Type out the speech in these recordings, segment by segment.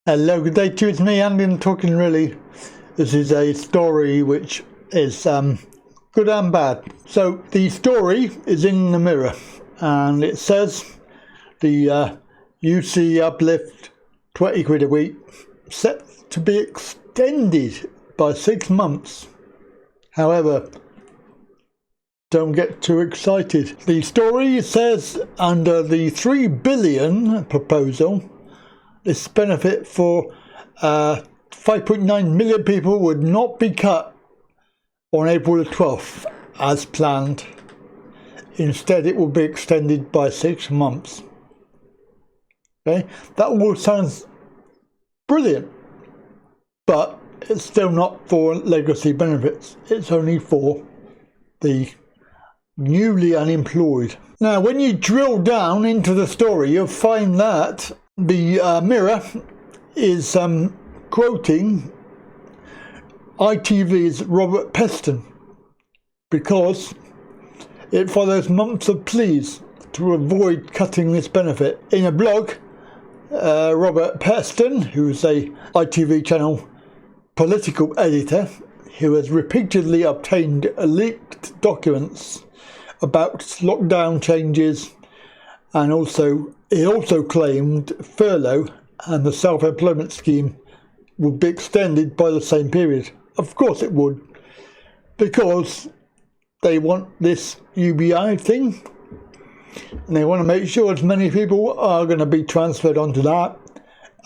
Hello, good day to you. It's me, Andy, and Talkin really. This is a story which is good and bad. So the story is in the Mirror, and it says the UC uplift 20 quid a week set to be extended by 6 months. However, don't get too excited. The story says under the 3 billion proposal, this benefit for 5.9 million people would not be cut on April the 12th as planned. Instead, it will be extended by 6 months. Okay, that all sounds brilliant, but it's still not for legacy benefits. It's only for the newly unemployed. Now, when you drill down into the story, you'll find that the Mirror is quoting ITV's Robert Peston because it follows months of pleas to avoid cutting this benefit. In a blog, Robert Peston, who's a ITV channel political editor, who has repeatedly obtained leaked documents about lockdown changes, and he also claimed furlough and the self-employment scheme would be extended by the same period. Of course it would, because they want this UBI thing, and they want to make sure as many people are going to be transferred onto that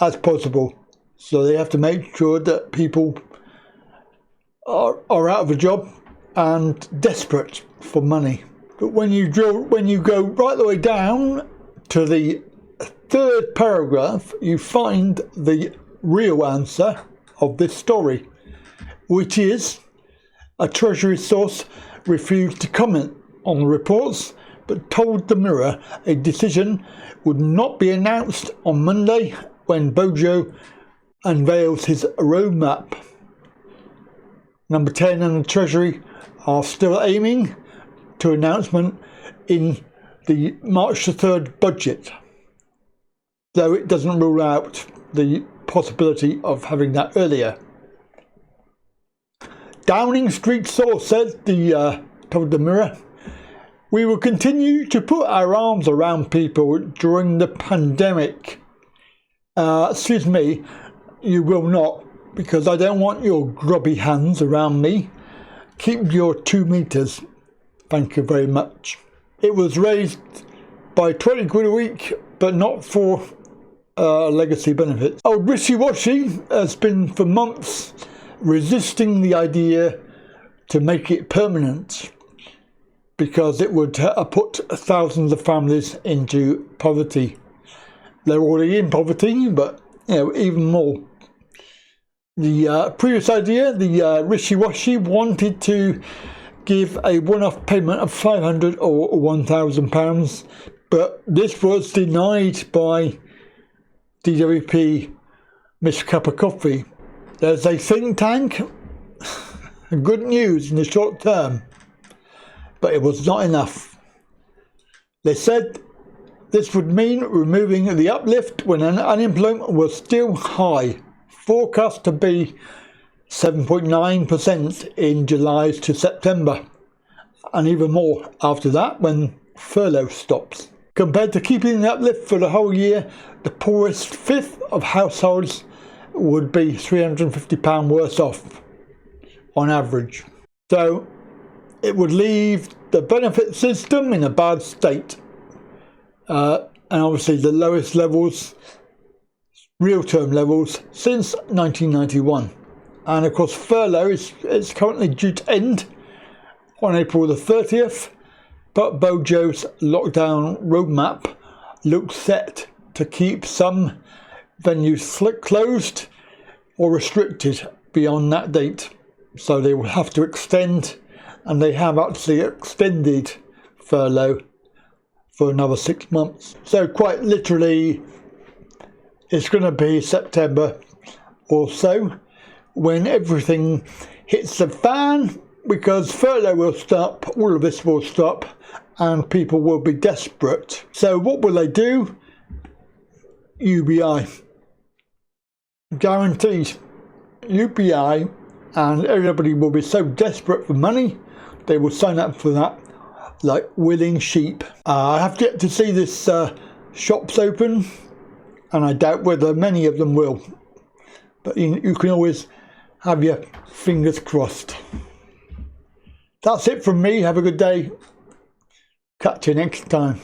as possible. So they have to make sure that people are out of a job and desperate for money. But when you go right the way down to the third paragraph, you find the real answer of this story, which is a Treasury source refused to comment on the reports, but told the Mirror a decision would not be announced on Monday when Bojo unveils his roadmap. Number 10 and the Treasury are still aiming to announcement in the March the 3rd budget, though it doesn't rule out the possibility of having that earlier. Downing Street source said told the Mirror, "We will continue to put our arms around people during the pandemic." Excuse me, you will not, because I don't want your grubby hands around me. Keep your 2 meters. Thank you very much. It was raised by 20 quid a week, but not for legacy benefits. Old Wishy-Washy has been for months resisting the idea to make it permanent because it would put thousands of families into poverty. They're already in poverty, but even more. The previous idea, the Wishy-Washy wanted to give a one-off payment of £500 or £1,000, but this was denied by DWP Miss Cup of Coffee. There's a think tank, good news in the short term, but it was not enough. They said this would mean removing the uplift when unemployment was still high, forecast to be 7.9% in July to September, and even more after that when furlough stops. Compared to keeping the uplift for the whole year, the poorest fifth of households would be £350 worse off on average. So it would leave the benefit system in a bad state, and obviously the lowest levels, real term levels, since 1991. And of course furlough is currently due to end on April the 30th, but Bojo's lockdown roadmap looks set to keep some venues closed or restricted beyond that date. So they will have to extend, and they have actually extended furlough for another 6 months. So quite literally it's going to be September or so when everything hits the fan, because furlough will stop, all of this will stop, and people will be desperate. So what will they do? UBI. guarantees UPI, and everybody will be so desperate for money they will sign up for that like willing sheep. I have yet to see this shops open, and I doubt whether many of them will, but you can always have your fingers crossed. That's it from me. Have a good day. Catch you next time.